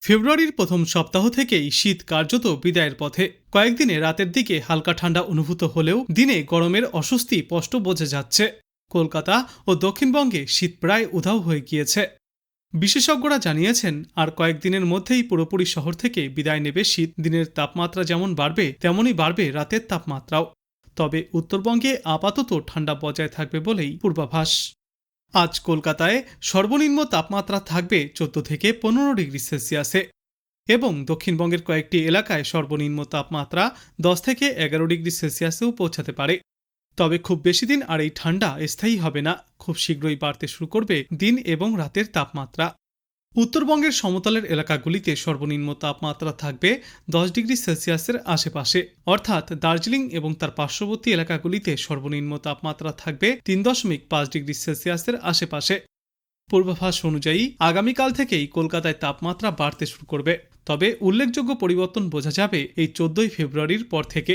ফেব্রুয়ারির প্রথম সপ্তাহ থেকেই শীত কার্যত বিদায়ের পথে। কয়েকদিনে রাতের দিকে হালকা ঠান্ডা অনুভূত হলেও দিনে গরমের অস্বস্তি স্পষ্ট বোঝা যাচ্ছে। কলকাতা ও দক্ষিণবঙ্গে শীত প্রায় উধাও হয়ে গিয়েছে। বিশেষজ্ঞরা জানিয়েছেন আর কয়েকদিনের মধ্যেই পুরোপুরি শহর থেকে বিদায় নেবে শীত। দিনের তাপমাত্রা যেমন বাড়বে তেমনই বাড়বে রাতের তাপমাত্রাও। তবে উত্তরবঙ্গে আপাতত ঠান্ডা বজায় থাকবে বলেই পূর্বাভাস। আজ কলকাতায় সর্বনিম্ন তাপমাত্রা থাকবে 14 থেকে 15 ডিগ্রি সেলসিয়াসে এবং দক্ষিণবঙ্গের কয়েকটি এলাকায় সর্বনিম্ন তাপমাত্রা 10 থেকে 11 ডিগ্রি সেলসিয়াসেও পৌঁছাতে পারে। তবে খুব বেশি দিন আর এই ঠান্ডা স্থায়ী হবে না। খুব শীঘ্রই বাড়তে শুরু করবে দিন এবং রাতের তাপমাত্রা। উত্তরবঙ্গের সমতলের এলাকাগুলিতে সর্বনিম্ন তাপমাত্রা থাকবে 10 ডিগ্রি সেলসিয়াসের আশেপাশে, অর্থাৎ দার্জিলিং এবং তার পার্শ্ববর্তী এলাকাগুলিতে সর্বনিম্ন তাপমাত্রা থাকবে 3.5 ডিগ্রি সেলসিয়াসের আশেপাশে। পূর্বাভাস অনুযায়ী আগামীকাল থেকেই কলকাতায় তাপমাত্রা বাড়তে শুরু করবে। তবে উল্লেখযোগ্য পরিবর্তন বোঝা যাবে এই 14 ফেব্রুয়ারির পর থেকে।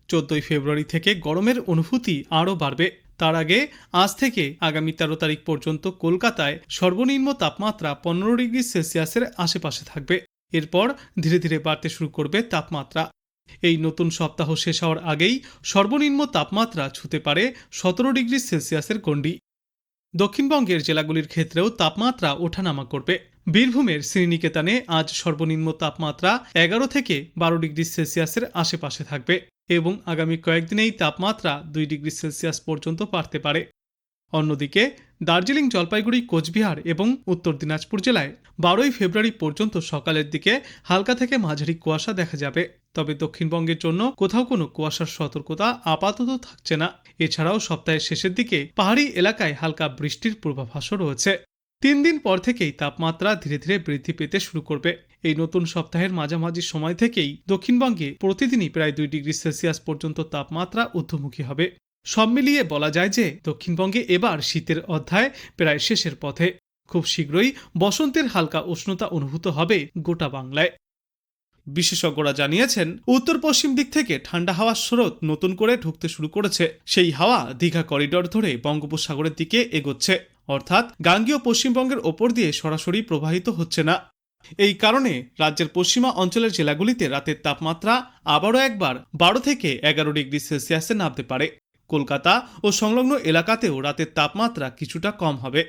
14 ফেব্রুয়ারি থেকে গরমের অনুভূতি আরও বাড়বে। তার আগে আজ থেকে আগামী 13 তারিখ পর্যন্ত কলকাতায় সর্বনিম্ন তাপমাত্রা 15 ডিগ্রি সেলসিয়াসের আশেপাশে থাকবে। এরপর ধীরে ধীরে বাড়তে শুরু করবে তাপমাত্রা। এই নতুন সপ্তাহ শেষ হওয়ার আগেই সর্বনিম্ন তাপমাত্রা ছুঁতে পারে 17 ডিগ্রি সেলসিয়াসের গণ্ডি। দক্ষিণবঙ্গের জেলাগুলির ক্ষেত্রেও তাপমাত্রা ওঠানামা করবে। বীরভূমের শ্রীনিকেতনে আজ সর্বনিম্ন তাপমাত্রা 11 থেকে 12 ডিগ্রি সেলসিয়াসের আশেপাশে থাকবে এবং আগামী কয়েকদিনেই তাপমাত্রা 2 ডিগ্রি সেলসিয়াস পর্যন্ত বাড়তে পারে। অন্যদিকে দার্জিলিং, জলপাইগুড়ি, কোচবিহার এবং উত্তর দিনাজপুর জেলায় 12 ফেব্রুয়ারি পর্যন্ত সকালের দিকে হালকা থেকে মাঝারি কুয়াশা দেখা যাবে। তবে দক্ষিণবঙ্গের জন্য কোথাও কোনো কুয়াশার সতর্কতা আপাতত থাকছে না। এছাড়াও সপ্তাহের শেষের দিকে পাহাড়ি এলাকায় হালকা বৃষ্টির পূর্বাভাসও রয়েছে। 3 দিন পর থেকেই তাপমাত্রা ধীরে ধীরে বৃদ্ধি পেতে শুরু করবে। এই নতুন সপ্তাহের মাঝামাঝি সময় থেকেই দক্ষিণবঙ্গে প্রতিদিনই প্রায় 2 ডিগ্রি সেলসিয়াস পর্যন্ত তাপমাত্রা ঊর্ধ্বমুখী হবে। সব মিলিয়ে বলা যায় যে দক্ষিণবঙ্গে এবার শীতের অধ্যায় প্রায় শেষের পথে। খুব শীঘ্রই বসন্তের হালকা উষ্ণতা অনুভূত হবে গোটা বাংলায়। বিশেষজ্ঞরা জানিয়েছেন, উত্তর পশ্চিম দিক থেকে ঠান্ডা হাওয়ার স্রোত নতুন করে ঢুকতে শুরু করেছে। সেই হাওয়া দীঘা করিডর ধরে বঙ্গোপসাগরের দিকে এগোচ্ছে, অর্থাৎ গাঙ্গেয় পশ্চিমবঙ্গের ওপর দিয়ে সরাসরি প্রবাহিত হচ্ছে না। এই কারণে রাজ্যের পশ্চিমা অঞ্চলের জেলাগুলিতে রাতের তাপমাত্রা আবারও একবার 12 থেকে 11 ডিগ্রি সেলসিয়াসে নামতে পারে। কলকাতা ও সংলগ্ন এলাকাতেও রাতের তাপমাত্রা কিছুটা কম হবে।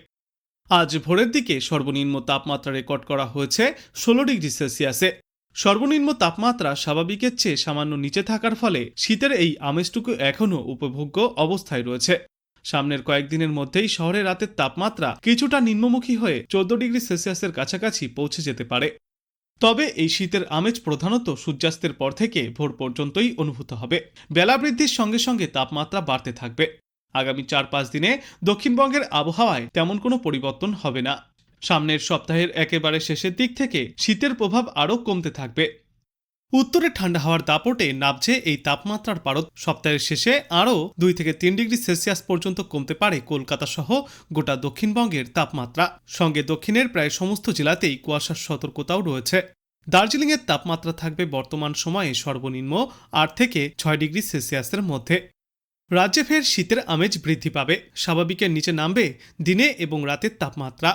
আজ ভোরের দিকে সর্বনিম্ন তাপমাত্রা রেকর্ড করা হয়েছে 16 ডিগ্রি সেলসিয়াসে। সর্বনিম্ন তাপমাত্রা স্বাভাবিকের চেয়ে সামান্য নিচে থাকার ফলে শীতের এই আমেজটুকু এখনও উপভোগ্য অবস্থায় রয়েছে। সামনের কয়েকদিনের মধ্যেই শহরে রাতের তাপমাত্রা কিছুটা নিম্নমুখী হয়ে 14 ডিগ্রি সেলসিয়াসের কাছাকাছি পৌঁছে যেতে পারে। তবে এই শীতের আমেজ প্রধানত সূর্যাস্তের পর থেকে ভোর পর্যন্তই অনুভূত হবে। বেলা বৃদ্ধির সঙ্গে সঙ্গে তাপমাত্রা বাড়তে থাকবে। আগামী 4-5 দিনে দক্ষিণবঙ্গের আবহাওয়ায় তেমন কোনো পরিবর্তন হবে না। সামনের সপ্তাহের একেবারে শেষের দিক থেকে শীতের প্রভাব আরও কমতে থাকবে। উত্তরে ঠান্ডা হওয়ার দাপটে নামছে এই তাপমাত্রার পারদ। সপ্তাহের শেষে আরও 2 থেকে 3 ডিগ্রি সেলসিয়াস পর্যন্ত কমতে পারে কলকাতা সহ গোটা দক্ষিণবঙ্গের তাপমাত্রা। সঙ্গে দক্ষিণের প্রায় সমস্ত জেলাতেই কুয়াশার সতর্কতাও রয়েছে। দার্জিলিংয়ের তাপমাত্রা থাকবে বর্তমান সময়ে সর্বনিম্ন 8 থেকে 6 ডিগ্রি সেলসিয়াসের মধ্যে। রাজ্যে ফের শীতের আমেজ বৃদ্ধি পাবে। স্বাভাবিকের নিচে নামবে দিনে এবং রাতের তাপমাত্রা।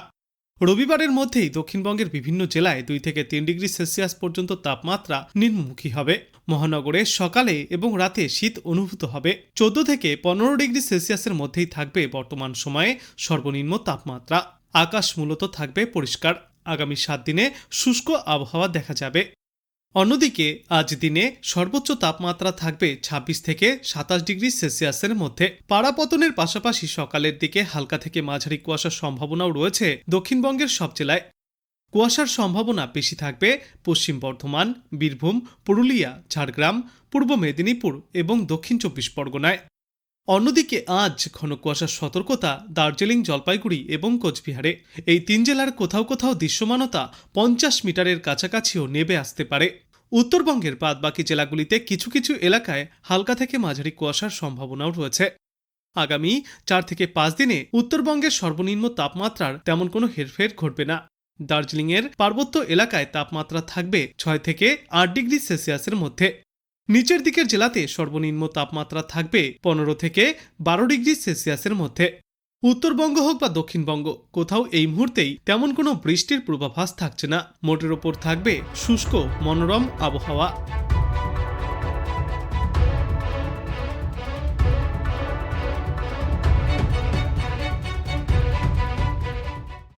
রবিবারের মধ্যেই দক্ষিণবঙ্গের বিভিন্ন জেলায় 2 থেকে 3 ডিগ্রি সেলসিয়াস পর্যন্ত তাপমাত্রা নিম্নমুখী হবে। মহানগরে সকালে এবং রাতে শীত অনুভূত হবে। 14 থেকে 15 ডিগ্রি সেলসিয়াসের মধ্যেই থাকবে বর্তমান সময়ে সর্বনিম্ন তাপমাত্রা। আকাশ মূলত থাকবে পরিষ্কার। আগামী 7 দিনে শুষ্ক আবহাওয়া দেখা যাবে। অন্যদিকে আজ দিনে সর্বোচ্চ তাপমাত্রা থাকবে 26 থেকে 27 ডিগ্রি সেলসিয়াসের মধ্যে। পাড়াপতনের পাশাপাশি সকালের দিকে হালকা থেকে মাঝারি কুয়াশার সম্ভাবনাও রয়েছে দক্ষিণবঙ্গের সব জেলায়। কুয়াশার সম্ভাবনা বেশি থাকবে পশ্চিম বর্ধমান, বীরভূম, পুরুলিয়া, ঝাড়গ্রাম, পূর্ব মেদিনীপুর এবং দক্ষিণ 24 পরগনায়। অন্যদিকে আজ ঘন কুয়াশার সতর্কতা দার্জিলিং, জলপাইগুড়ি এবং কোচবিহারে। এই 3 জেলার কোথাও কোথাও দৃশ্যমানতা 50 মিটারের কাছাকাছিও নেমে আসতে পারে। উত্তরবঙ্গের বাদবাকি জেলাগুলিতে কিছু কিছু এলাকায় হালকা থেকে মাঝারি কুয়াশার সম্ভাবনাও রয়েছে। আগামী 4 থেকে 5 দিনে উত্তরবঙ্গের সর্বনিম্ন তাপমাত্রার তেমন কোনো হেরফের ঘটবে না। দার্জিলিংয়ের পার্বত্য এলাকায় তাপমাত্রা থাকবে 6 থেকে 8 ডিগ্রি সেলসিয়াসের মধ্যে। নিচের দিকের জেলাতে সর্বনিম্ন তাপমাত্রা থাকবে 15 থেকে 12 ডিগ্রি সেলসিয়াসের মধ্যে। উত্তরবঙ্গ হোক বা দক্ষিণবঙ্গ, কোথাও এই মুহূর্তেই তেমন কোনো বৃষ্টির পূর্বাভাস থাকছে না। মোটের ওপর থাকবে শুষ্ক মনোরম আবহাওয়া।